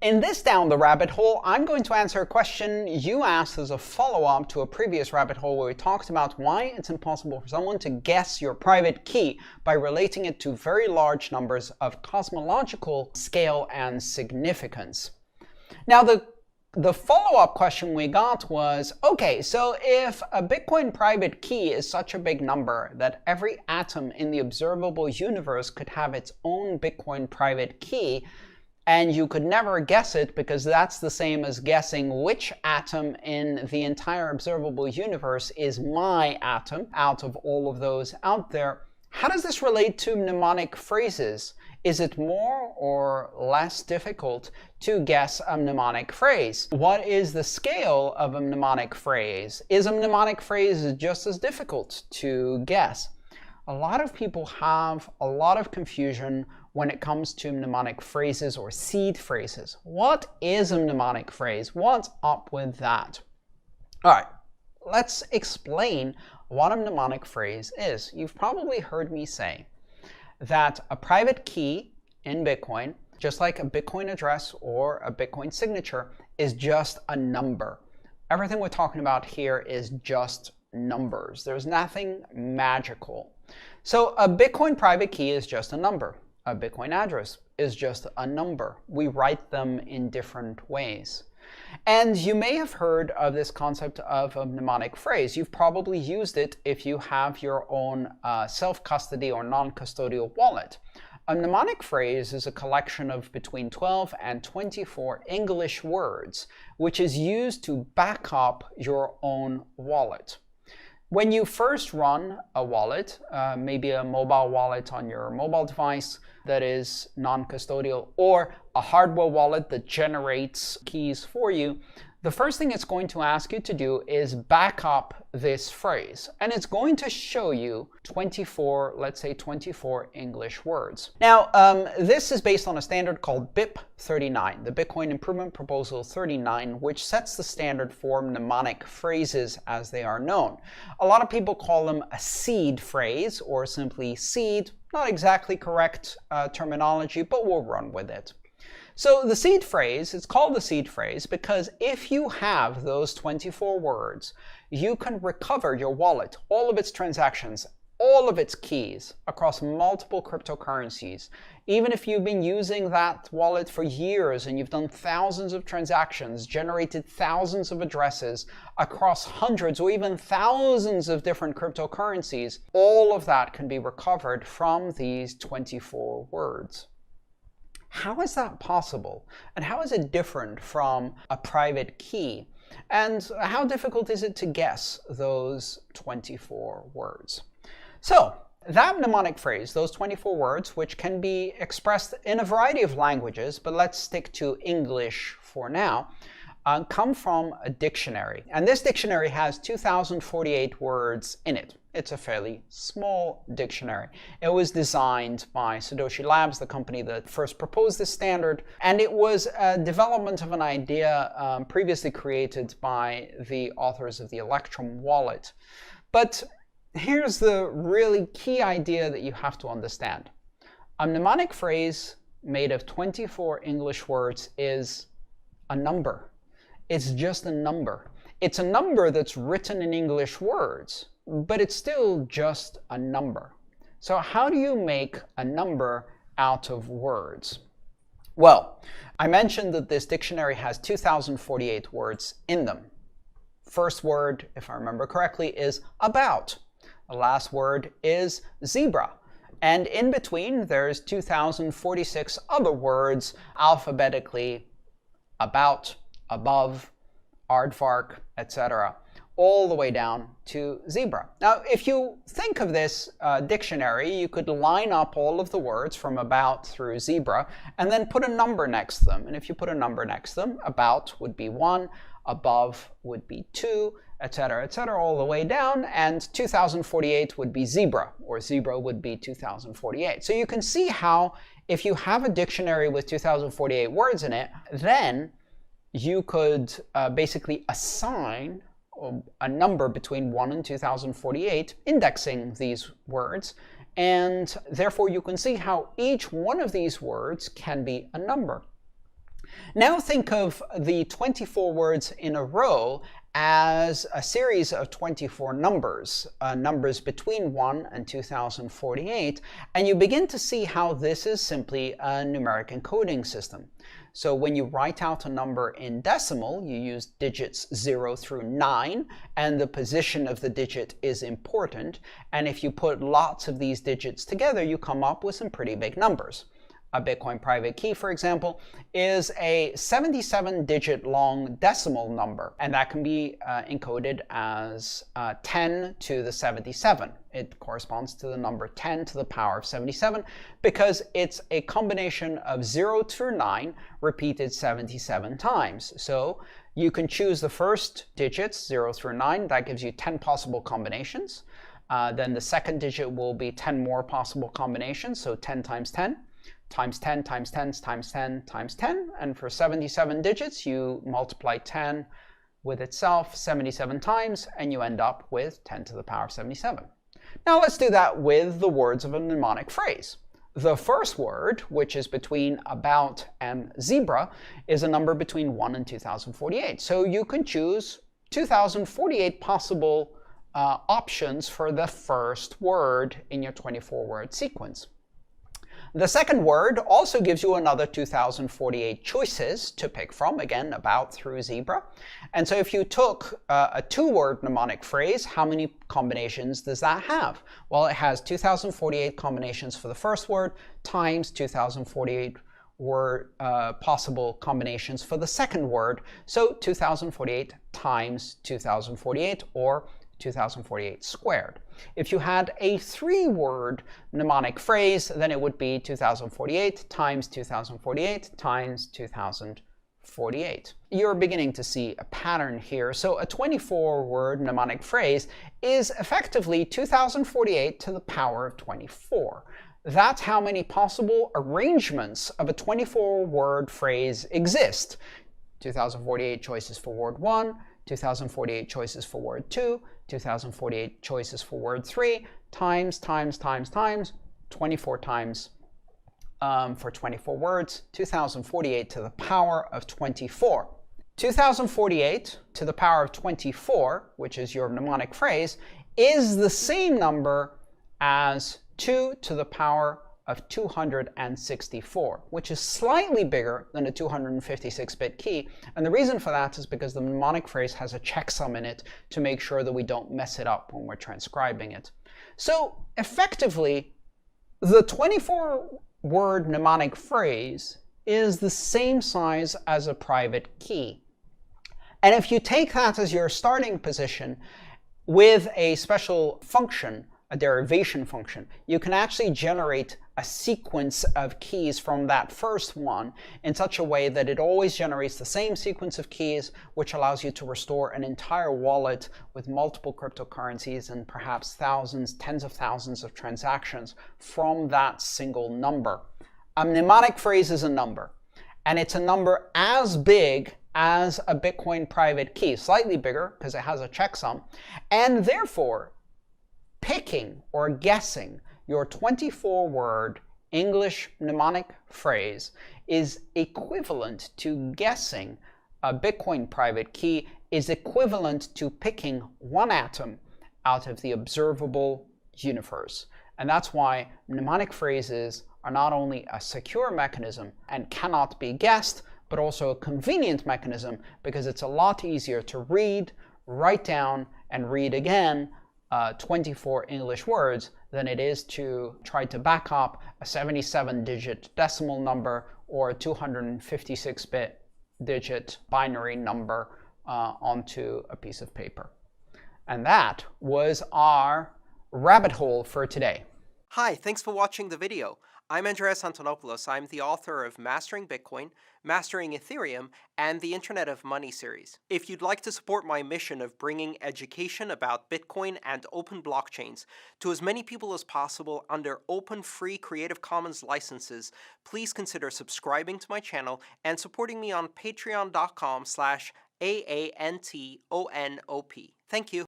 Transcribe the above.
In this Down the Rabbit Hole, I'm going to answer a question you asked as a follow-up to a previous rabbit hole where we talked about why it's impossible for someone to guess your private key by relating it to very large numbers of cosmological scale and significance. Now, the follow-up question we got was, okay, so if a Bitcoin private key is such a big number that every atom in the observable universe could have its own Bitcoin private key, and you could never guess it because that's the same as guessing which atom in the entire observable universe is my atom out of all of those out there, how does this relate to mnemonic phrases? Is it more or less difficult to guess a mnemonic phrase? What is the scale of a mnemonic phrase? Is a mnemonic phrase just as difficult to guess? A lot of people have a lot of confusion when it comes to mnemonic phrases or seed phrases. What is a mnemonic phrase? What's up with that? All right, let's explain what a mnemonic phrase is. You've probably heard me say that a private key in Bitcoin, just like a Bitcoin address or a Bitcoin signature, is just a number. Everything we're talking about here is just numbers. There's nothing magical. So a Bitcoin private key is just a number. A Bitcoin address is just a number. We write them in different ways. And you may have heard of this concept of a mnemonic phrase. You've probably used it if you have your own self-custody or non-custodial wallet. A mnemonic phrase is a collection of between 12 and 24 English words, which is used to back up your own wallet. When you first run a wallet, maybe a mobile wallet on your mobile device that is non-custodial, or a hardware wallet that generates keys for you, the first thing it's going to ask you to do is back up this phrase. And it's going to show you 24, let's say 24 English words. Now, this is based on a standard called BIP 39, the Bitcoin Improvement Proposal 39, which sets the standard for mnemonic phrases as they are known. A lot of people call them a seed phrase or simply seed. Not exactly correct terminology, but we'll run with it. So the seed phrase, it's called the seed phrase because if you have those 24 words, you can recover your wallet, all of its transactions, all of its keys across multiple cryptocurrencies. Even if you've been using that wallet for years and you've done thousands of transactions, generated thousands of addresses across hundreds or even thousands of different cryptocurrencies, all of that can be recovered from these 24 words. How is that possible? And how is it different from a private key? And how difficult is it to guess those 24 words? So, that mnemonic phrase, those 24 words, which can be expressed in a variety of languages, but let's stick to English for now, come from a dictionary. And this dictionary has 2,048 words in it. It's a fairly small dictionary. It was designed by Satoshi Labs, the company that first proposed this standard, and it was a development of an idea previously created by the authors of the Electrum wallet. But here's the really key idea that you have to understand. A mnemonic phrase made of 24 English words is a number. It's just a number. It's a number that's written in English words, but it's still just a number. So how do you make a number out of words? Well, I mentioned that this dictionary has 2,048 words in them. First word, if I remember correctly, is about. The last word is zebra. And in between, there's 2,046 other words alphabetically about, above, aardvark, etc., all the way down to zebra. Now, if you think of this dictionary, you could line up all of the words from about through zebra and then put a number next to them. And if you put a number next to them, about would be 1, above would be 2, etc., all the way down, and 2048 would be zebra, or zebra would be 2048. So you can see how if you have a dictionary with 2048 words in it, then you could basically assign a number between 1 and 2048, indexing these words, and therefore you can see how each one of these words can be a number. Now think of the 24 words in a row as a series of 24 numbers, numbers between 1 and 2048, and you begin to see how this is simply a numeric encoding system. So when you write out a number in decimal, you use digits 0 through 9, and the position of the digit is important, and if you put lots of these digits together, you come up with some pretty big numbers. A Bitcoin private key, for example, is a 77-digit long decimal number, and that can be encoded as 10 to the 77. It corresponds to the number 10 to the power of 77 because it's a combination of 0 through 9 repeated 77 times. So you can choose the first digits, 0 through 9. That gives you 10 possible combinations. Then the second digit will be 10 more possible combinations, so 10 times 10. Times 10 times 10 times 10 times 10, and for 77 digits you multiply 10 with itself 77 times and you end up with 10 to the power of 77. Now let's do that with the words of a mnemonic phrase. The first word, which is between about and zebra, is a number between 1 and 2048. So you can choose 2048 possible options for the first word in your 24-word sequence. The second word also gives you another 2048 choices to pick from, again, about through zebra. And so if you took a two-word mnemonic phrase, how many combinations does that have? Well, it has 2048 combinations for the first word times 2048 possible combinations for the second word. So 2048 times 2048, or 2048 squared. If you had a three-word mnemonic phrase, then it would be 2048 times 2048 times 2048. You're beginning to see a pattern here. So a 24-word mnemonic phrase is effectively 2048 to the power of 24. That's how many possible arrangements of a 24-word phrase exist. 2048 choices for word 1, 2048 choices for word 2, 2048 choices for word 3, times, 24 times for 24 words, 2048 to the power of 24. 2048 to the power of 24, which is your mnemonic phrase, is the same number as 2 to the power of 264, which is slightly bigger than a 256-bit key. And the reason for that is because the mnemonic phrase has a checksum in it to make sure that we don't mess it up when we're transcribing it. So effectively, the 24-word mnemonic phrase is the same size as a private key. And if you take that as your starting position with a special function, a derivation function, you can actually generate a sequence of keys from that first one in such a way that it always generates the same sequence of keys, which allows you to restore an entire wallet with multiple cryptocurrencies and perhaps thousands, tens of thousands of transactions from that single number. A mnemonic phrase is a number, and it's a number as big as a Bitcoin private key, slightly bigger because it has a checksum, and therefore picking or guessing your 24-word English mnemonic phrase is equivalent to guessing a Bitcoin private key, is equivalent to picking one atom out of the observable universe. And that's why mnemonic phrases are not only a secure mechanism and cannot be guessed, but also a convenient mechanism because it's a lot easier to read, write down, and read again 24 English words than it is to try to back up a 77-digit decimal number or a 256-bit digit binary number onto a piece of paper. And that was our rabbit hole for today. Hi, thanks for watching the video. I'm Andreas Antonopoulos. I'm the author of Mastering Bitcoin, Mastering Ethereum, and the Internet of Money series. If you'd like to support my mission of bringing education about Bitcoin and open blockchains to as many people as possible under open, free Creative Commons licenses, please consider subscribing to my channel and supporting me on patreon.com/AANTONOP. Thank you.